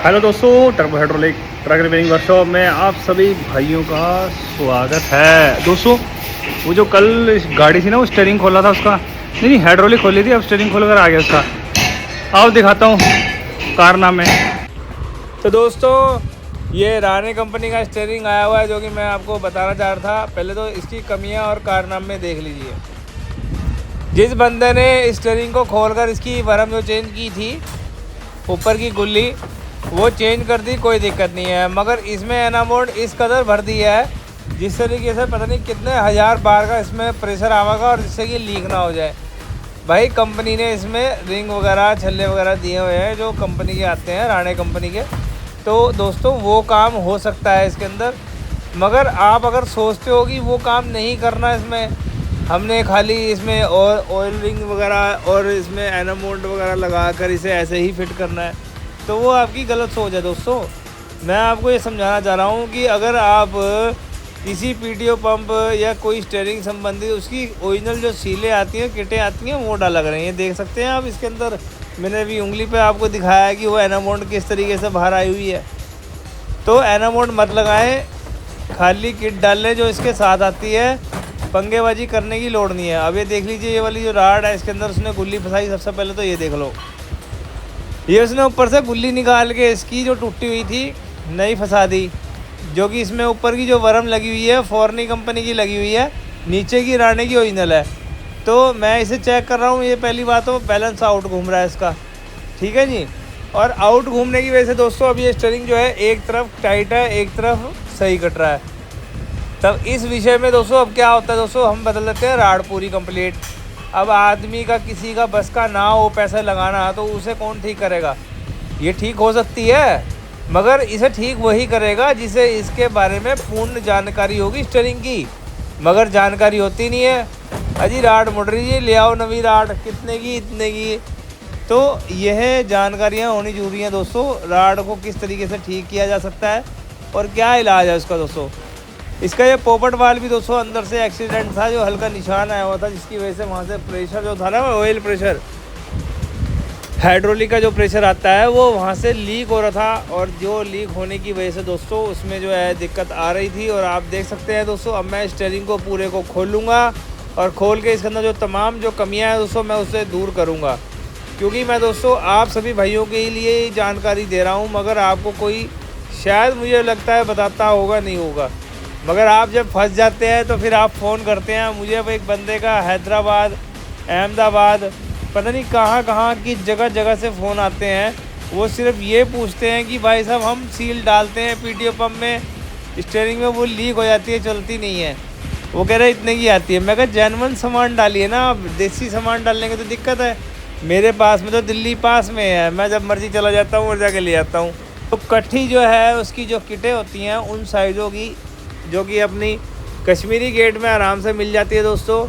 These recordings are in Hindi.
हेलो दोस्तों, turbo hydraulic truck repairing workshop में आप सभी भाइयों का स्वागत है। दोस्तों, वो जो कल इस गाड़ी थी ना, वो स्टीयरिंग खोला था उसका, नहीं हाइड्रोलिक खोली थी, अब स्टीयरिंग खोल कर आ गया उसका। आओ दिखाता हूँ कारनामे। तो दोस्तों, ये राणे कंपनी का स्टीयरिंग आया हुआ है, जो कि मैं आपको बताना चाह रहा था। पहले तो इसकी कमियाँ और कारनामे देख लीजिए। जिस बंदे ने स्टीयरिंग को खोलकर इसकी बरम जो चेंज की थी, ऊपर की गुल्ली वो चेंज कर दी, कोई दिक्कत नहीं है। मगर इसमें एनामोड इस कदर भर दी है जिस तरीके से पता नहीं कितने हज़ार बार का इसमें प्रेशर आवेगा, और जिससे कि लीक ना हो जाए। भाई कंपनी ने इसमें रिंग वगैरह छल्ले वगैरह दिए हुए हैं, जो कंपनी के आते हैं, राणे कंपनी के। तो दोस्तों, वो काम हो सकता है इसके अंदर। मगर आप अगर सोचते हो कि वो काम नहीं करना इसमें, हमने खाली इसमें और ऑयल रिंग वगैरह और इसमें एनामोड वगैरह लगा कर इसे ऐसे ही फिट करना है, तो वो आपकी गलत सोच है। दोस्तों, मैं आपको ये समझाना चाह रहा हूँ कि अगर आप किसी पीटीओ पंप या कोई स्टीयरिंग संबंधित उसकी ओरिजिनल जो सीलें आती हैं, किटें आती हैं, वो डाला करें। ये देख सकते हैं आप, इसके अंदर मैंने अभी उंगली पे आपको दिखाया है कि वो एनामोड किस तरीके से बाहर आई हुई है। तो एनामोड मत लगाएं, खाली किट डाल लें जो इसके साथ आती है। पंगेबाजी करने की लोड़ नहीं है। अब ये देख लीजिए, ये वाली जो राड है, इसके अंदर उसने गुल्ली फंसाई। सबसे पहले तो ये देख लो, ये उसने ऊपर से गुल्ली निकाल के इसकी जो टूटी हुई थी नई फंसा दी, जो कि इसमें ऊपर की जो वरम लगी हुई है फॉरनी कंपनी की लगी हुई है, नीचे की राणे की ओरिजिनल है। तो मैं इसे चेक कर रहा हूँ, ये पहली बात तो बैलेंस आउट घूम रहा है इसका, ठीक है जी। और आउट घूमने की वजह से दोस्तों, अब ये स्टीयरिंग जो है एक तरफ टाइट है, एक तरफ सही कट रहा है। तब इस विषय में दोस्तों अब क्या होता है दोस्तों, हम बदल देते हैं राड पूरी कंप्लीट। अब आदमी का किसी का बस का ना हो पैसे लगाना, तो उसे कौन ठीक करेगा। ये ठीक हो सकती है, मगर इसे ठीक वही करेगा जिसे इसके बारे में पूर्ण जानकारी होगी स्टीयरिंग की। मगर जानकारी होती नहीं है। अजी राड मुड़ रही है, ले आओ नवी राड, कितने की, इतने की। तो यह जानकारियाँ होनी जरूरी हैं दोस्तों। राड को किस तरीके से ठीक किया जा सकता है और क्या इलाज है उसका दोस्तों। इसका ये पोपट वाल भी दोस्तों अंदर से एक्सीडेंट था, जो हल्का निशान आया हुआ था, जिसकी वजह से वहाँ से प्रेशर जो था ना, ऑयल प्रेशर, हाइड्रोलिक का जो प्रेशर आता है, वो वहाँ से लीक हो रहा था। और जो लीक होने की वजह से दोस्तों उसमें जो है दिक्कत आ रही थी। और आप देख सकते हैं दोस्तों, अब मैं स्टीयरिंग को पूरे को खोलूँगा और खोल के इसके अंदर जो तमाम जो कमियाँ हैं दोस्तों, मैं उससे दूर करूँगा। क्योंकि मैं दोस्तों आप सभी भाइयों के लिए ही जानकारी दे रहा हूँ, मगर आपको कोई शायद मुझे लगता है बताता होगा, नहीं होगा। मगर आप जब फंस जाते हैं तो फिर आप फ़ोन करते हैं मुझे। अब एक बंदे का हैदराबाद, अहमदाबाद, पता नहीं कहाँ कहाँ की जगह जगह से फ़ोन आते हैं। वो सिर्फ ये पूछते हैं कि भाई साहब, हम सील डालते हैं पीटीओ पंप में, स्टीयरिंग में वो लीक हो जाती है, चलती नहीं है। वो कह रहे इतने की आती है। मैं कहा जेन्युइन सामान डालिए ना, आप देसी सामान डालने की तो दिक्कत है। मेरे पास में तो दिल्ली पास में है, मैं जब मर्ज़ी चला जाता हूँ और जाके ले आता हूँ। तो कट्ठी जो है उसकी जो किटें होती हैं उन साइज़ों की, जो कि अपनी कश्मीरी गेट में आराम से मिल जाती है दोस्तों।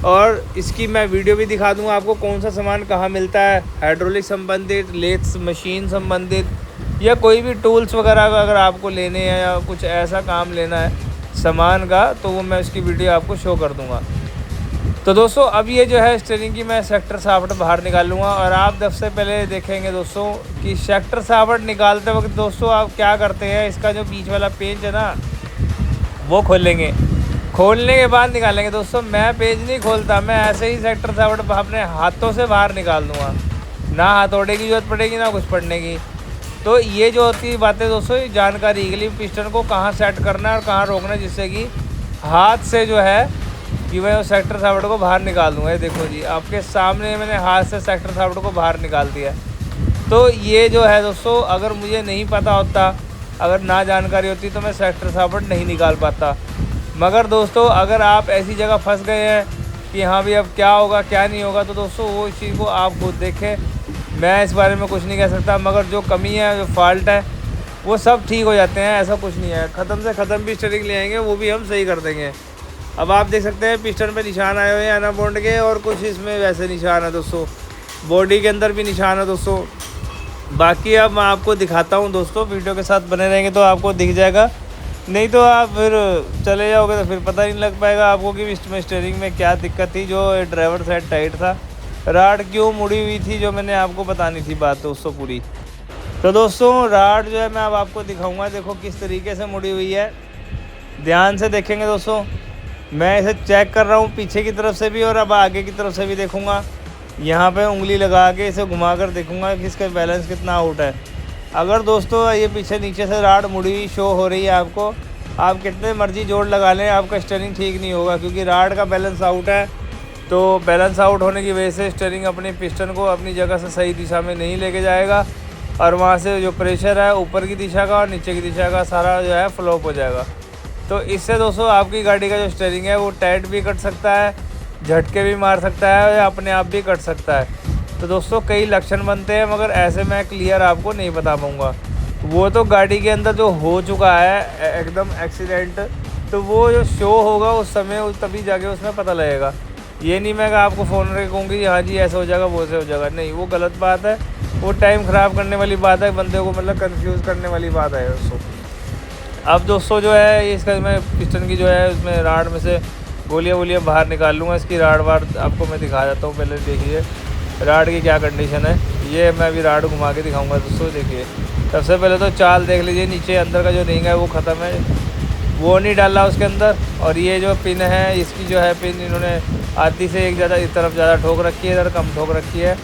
और इसकी मैं वीडियो भी दिखा दूंगा आपको, कौन सा सामान कहाँ मिलता है, हाइड्रोलिक संबंधित, लेथ मशीन संबंधित, या कोई भी टूल्स वगैरह अगर आपको लेने हैं या कुछ ऐसा काम लेना है सामान का, तो वो मैं इसकी वीडियो आपको शो कर दूँगा। तो दोस्तों, अब ये जो है स्टीयरिंग की मैं सेक्टर सावट बाहर निकालूँगा। और आप सबसे पहले देखेंगे दोस्तों कि सेक्टर सावट निकालते वक्त दोस्तों आप क्या करते हैं, इसका जो बीच वाला पेंच है ना, वो खोलेंगे। खोलने के बाद निकालेंगे दोस्तों। मैं पेज नहीं खोलता, मैं ऐसे ही सेक्टर सावट अपने हाथों से बाहर निकाल दूँगा। ना हथौड़े की जरूरत पड़ेगी, ना कुछ पड़ने की। तो ये जो होती है बातें दोस्तों, ये जानकारी के लिए पिस्टन को कहाँ सेट करना है और कहाँ रोकना है, जिससे कि हाथ से जो है कि मैं उस सेक्टर सावट को बाहर निकाल दूँगा। ये देखो जी, आपके सामने मैंने हाथ से सेक्टर सावट को बाहर निकाल दिया। तो ये जो है दोस्तों, अगर मुझे नहीं पता होता, अगर ना जानकारी होती, तो मैं सेक्टर सावट नहीं निकाल पाता। मगर दोस्तों, अगर आप ऐसी जगह फंस गए हैं कि हाँ भी अब क्या होगा क्या नहीं होगा, तो दोस्तों वो इस चीज़ को आप खुद देखें। मैं इस बारे में कुछ नहीं कह सकता, मगर जो कमी है, जो फॉल्ट है, वो सब ठीक हो जाते हैं। ऐसा कुछ नहीं है, ख़त्म से ख़त्म भी स्टीयरिंग ले आएंगे, वो भी हम सही कर देंगे। अब आप देख सकते हैं पिस्टन पे निशान आए हुए हैं एनामोड के, और कुछ इसमें वैसे निशान है दोस्तों। बॉडी के अंदर भी निशान है दोस्तों। बाकी अब मैं आपको दिखाता हूँ दोस्तों, वीडियो के साथ बने रहेंगे तो आपको दिख जाएगा। नहीं तो आप फिर चले जाओगे तो फिर पता नहीं लग पाएगा आपको कि इसमें स्टीयरिंग में क्या दिक्कत थी। जो ड्राइवर साइड टाइट था, राड क्यों मुड़ी हुई थी, जो मैंने आपको बतानी थी बात दोस्तों पूरी। तो दोस्तों राड जो है मैं अब आपको दिखाऊंगा, देखो किस तरीके से मुड़ी हुई है। ध्यान से देखेंगे दोस्तों, मैं इसे चेक कर रहा हूँ पीछे की तरफ से भी और अब आगे की तरफ से भी देखूँगा। यहाँ पे उंगली लगा के इसे घुमा कर देखूँगा कि इसका बैलेंस कितना आउट है। अगर दोस्तों ये पीछे नीचे से राड मुड़ी हुई शो हो रही है आपको, आप कितने मर्जी जोड़ लगा लें आपका स्टीयरिंग ठीक नहीं होगा, क्योंकि राड का बैलेंस आउट है। तो बैलेंस आउट होने की वजह से स्टीयरिंग अपनी पिस्टन को अपनी जगह से सही दिशा में नहीं लेके जाएगा और वहाँ से जो प्रेशर है ऊपर की दिशा का और नीचे की दिशा का सारा जो है फ्लॉप हो जाएगा। तो इससे दोस्तों आपकी गाड़ी का जो स्टीयरिंग है वो टाइट भी कट सकता है, झटके भी मार सकता है या अपने आप भी कट सकता है। तो दोस्तों कई लक्षण बनते हैं, मगर ऐसे मैं क्लियर आपको नहीं बता पाऊँगा। वो तो गाड़ी के अंदर जो हो चुका है एकदम एक्सीडेंट, तो वो जो शो होगा उस समय तभी जाके उसमें पता लगेगा। ये नहीं मैं आपको फ़ोन करके कहूँगी हाँ जी ऐसे हो जाएगा वो ऐसे हो जाएगा, नहीं, वो गलत बात है। वो टाइम ख़राब करने वाली बात है, बंदे को मतलब कंफ्यूज करने वाली बात है दोस्तों। अब दोस्तों जो है इसका मैं पिस्टन की जो है उसमें राड में से गोलियाँ बाहर निकाल लूँगा। इसकी राड वाड आपको मैं दिखा देता हूँ। पहले देखिए राड की क्या कंडीशन है, ये मैं अभी राड घुमा के दिखाऊंगा दोस्तों। देखिए सबसे पहले तो चाल देख लीजिए, नीचे अंदर का जो रिंग है वो ख़त्म है, वो नहीं डाला उसके अंदर। और ये जो पिन है इसकी जो है पिन इन्होंने आधी से एक ज़्यादा इस तरफ ज़्यादा ठोक रखी है, इधर कम ठोक रखी है।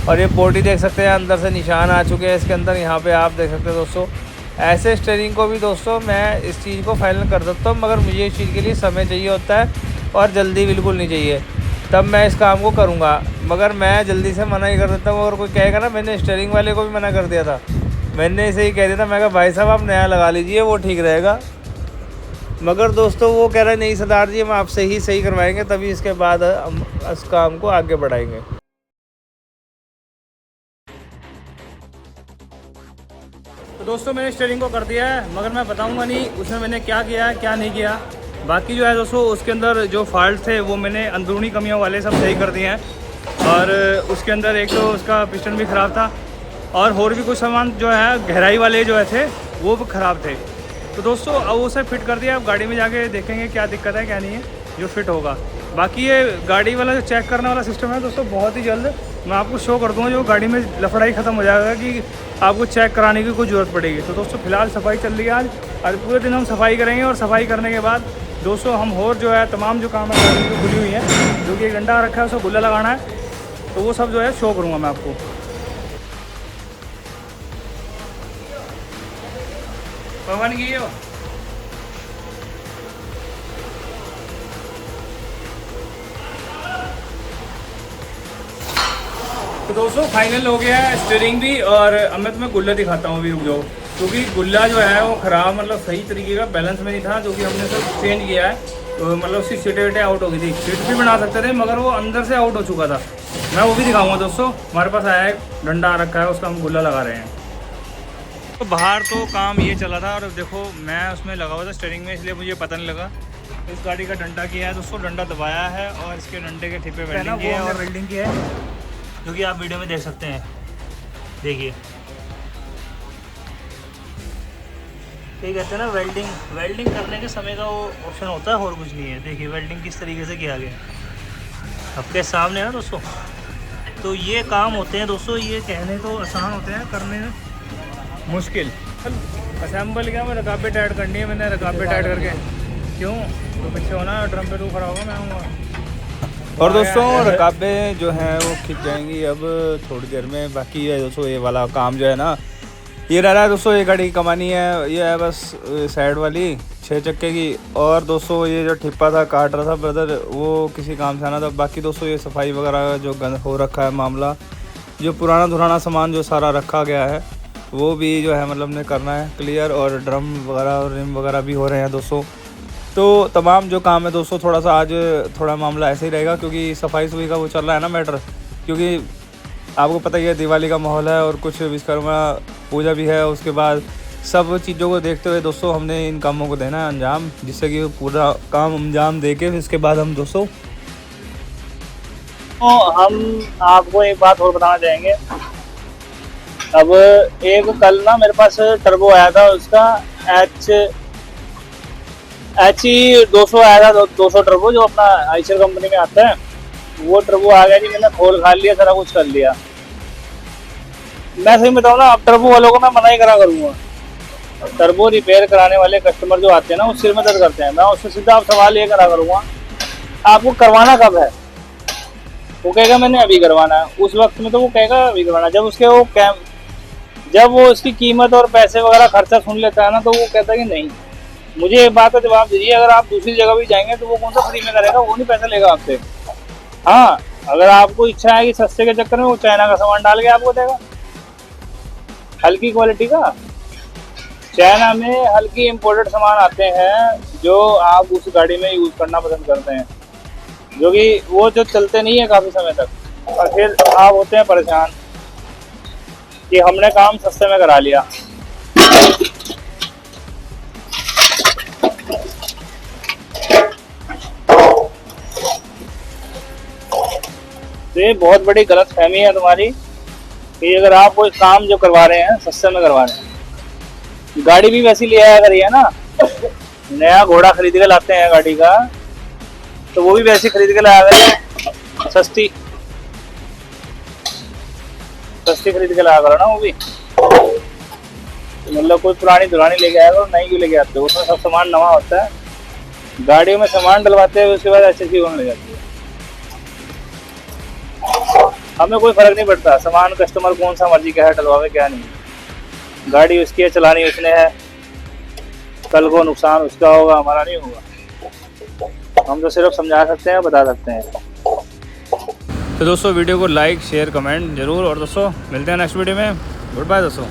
और ये पोटी देख सकते हैं अंदर से निशान आ चुके हैं इसके अंदर, यहाँ पे आप देख सकते हैं दोस्तों। ऐसे स्टीयरिंग को भी दोस्तों मैं इस चीज़ को फाइनल कर सकता हूँ, मगर मुझे इस चीज़ के लिए समय चाहिए होता है और जल्दी बिल्कुल नहीं चाहिए, तब मैं इस काम को करूँगा। मगर मैं जल्दी से मना ही कर देता हूँ। और कोई कहेगा ना मैंने स्टीयरिंग वाले को भी मना कर दिया था, मैंने इसे ही कह दिया था, मैं कहा भाई साहब आप नया लगा लीजिए वो ठीक रहेगा। मगर दोस्तों वो कह रहा है नहीं सरदार जी हम आपसे ही सही करवाएंगे, तभी इसके बाद हम इस काम को आगे बढ़ाएंगे। तो दोस्तों मैंने स्टीयरिंग को कर दिया है, मगर मैं बताऊंगा नहीं उसमें मैंने क्या किया है क्या नहीं किया। बाकी जो है दोस्तों उसके अंदर जो फॉल्ट थे वो मैंने अंदरूनी कमियों वाले सब सही कर दिए हैं। और उसके अंदर एक तो उसका पिस्टन भी ख़राब था और भी कुछ सामान जो है गहराई वाले जो है थे वो भी ख़राब थे। तो दोस्तों अब वो सब फिट कर दिया, अब गाड़ी में जाके देखेंगे क्या दिक्कत है क्या नहीं है, जो फिट होगा। बाकी ये गाड़ी वाला जो चेक करने वाला सिस्टम है दोस्तों बहुत ही जल्द मैं आपको शो कर दूँगा, जो गाड़ी में लफड़ाई ख़त्म हो जाएगा कि आपको चेक कराने की कोई ज़रूरत पड़ेगी। तो दोस्तों फ़िलहाल सफाई चल रही है आज पूरे दिन हम सफाई करेंगे और सफाई करने के बाद दोस्तों हम और जो है तमाम जो काम है गाड़ी जो खुली हुई है, जो कि एक डंडा रखा है उसको गुल्ला लगाना है, तो वो सब जो है शो करूँगा मैं आपको। पवन की हो तो दोस्तों फाइनल हो गया है स्टीयरिंग भी। और अब मैं तुम्हें गुल्ला दिखाता हूँ अभी, रुक जाओ, क्योंकि गुल्ला जो है वो ख़राब मतलब सही तरीके का बैलेंस में नहीं था, जो कि हमने सब चेंज किया है। तो मतलब उसकी सीटें आउट हो गई थी, सीट भी बना सकते थे मगर वो अंदर से आउट हो चुका था। मैं वो भी दिखाऊंगा दोस्तों। हमारे पास आया है डंडा रखा है, उसका हम गुल्ला लगा रहे हैं। तो बाहर तो काम ये चला था और देखो मैं उसमें लगा हुआ था स्टीयरिंग में, इसलिए मुझे पता नहीं लगा। इस गाड़ी का डंडा किया है दोस्तों, डंडा दबाया है और इसके डंडे के ठिप्पे वेल्डिंग की है और वेल्डिंग की है, जो कि आप वीडियो में देख सकते हैं। देखिए ये कहते हैं ना वेल्डिंग करने के समय का वो ऑप्शन होता है और कुछ नहीं है। देखिए वेल्डिंग किस तरीके से किया गया आपके सामने है ना दोस्तों। तो ये काम होते हैं दोस्तों, ये कहने तो आसान होते हैं, करने में मुश्किल। असेंबल क्या मैं रकाबे टाइट करनी है, मैंने रकाबे टाइट करके क्यों तो पीछे होना ड्रम पे तू खड़ा होगा मैं आऊँगा। और दोस्तों रकाबे जो हैं वो खिंच जाएंगी अब थोड़ी देर में। बाकी है दोस्तों ये वाला काम जो है ना ये रह रहा है दोस्तों, ये गाड़ी की कमानी है, ये है बस साइड वाली 6 चक्के की। और दोस्तों ये जो ठिप्पा था काट रहा था ब्रदर वो किसी काम से आना था। बाकी दोस्तों ये सफाई वगैरह जो गंद हो रखा है मामला, जो पुराना सामान जो सारा रखा गया है वो भी जो है मतलब ने करना है क्लियर। और ड्रम वगैरह और रिम वगैरह भी हो रहे हैं दोस्तों। तो तमाम जो काम है दोस्तों थोड़ा सा आज थोड़ा मामला ऐसे ही रहेगा, क्योंकि सफाई का वो चल रहा है ना मैटर। क्योंकि आपको पता ही है दिवाली का माहौल है और कुछ विश्वकर्मा पूजा भी है, उसके बाद सब चीज़ों को देखते हुए दोस्तों हमने इन कामों को देना है अंजाम, जिससे कि पूरा काम अंजाम दे के इसके बाद हम दोस्तों तो हम आपको एक बात और बताना चाहेंगे। अब एक कल ना मेरे पास टर्बो आया था, उसका HE 200 आया था, 200 टर्बो जो अपना आइशर कंपनी में आता है, वो टर्बो आ गया जी। मैंने खोल खाल लिया, सारा कुछ कर लिया, मैं सही बताऊँ ना, अब टर्बो वालों को मैं मना ही करा करूँगा। टर्बो रिपेयर कराने वाले कस्टमर जो आते हैं ना, वो सिर में दर्द करते हैं। मैं उससे सीधा आप सवाल ये करा करूँगा, आपको करवाना कब है? वो कहेगा मैंने अभी करवाना है। उस वक्त में तो वो कहेगा अभी करवाना, जब वो उसकी कीमत और पैसे वगैरह खर्चा सुन लेता है ना, तो वो कहता है कि नहीं। मुझे एक बात का जवाब दीजिए, अगर आप दूसरी जगह भी जाएंगे तो वो कौन सा फ्री में करेगा? वो नहीं पैसा लेगा आपसे। हाँ, अगर आपको इच्छा है कि सस्ते के चक्कर में वो चाइना का सामान डाल के आपको देगा, हल्की क्वालिटी का। चाइना में हल्की इंपोर्टेड सामान आते हैं जो आप उस गाड़ी में यूज करना पसंद करते हैं, जो कि वो जो चलते नहीं है काफी समय तक, और फिर आप होते हैं परेशान कि हमने काम सस्ते में करा लिया। तो ये बहुत बड़ी गलतफहमी है तुम्हारी कि अगर आप कोई काम जो करवा रहे हैं सस्ते में करवा रहे हैं। गाड़ी भी वैसी ले आया करिए ना, नया घोड़ा खरीद के लाते हैं गाड़ी का, तो वो भी वैसी खरीद के लाया करिए, सस्ती खरीद के लाया करो ना। वो भी मतलब कोई पुरानी दुरानी लेके आया करो, नई क्यों लेके आते हो? उसमें सब सामान नवा होता है। गाड़ियों में सामान डलवाते हैं, उसके बाद अच्छी चीज होने लग जाती है। हमें कोई फर्क नहीं पड़ता सामान कस्टमर कौन सा मर्जी क्या है डलवावे क्या नहीं। गाड़ी उसकी है, चलानी उसने है, कल को नुकसान उसका होगा, हमारा नहीं होगा। हम तो सिर्फ समझा सकते हैं, बता सकते हैं। तो दोस्तों वीडियो को लाइक शेयर कमेंट जरूर, और दोस्तों मिलते हैं नेक्स्ट वीडियो में। गुड बाय दोस्तों।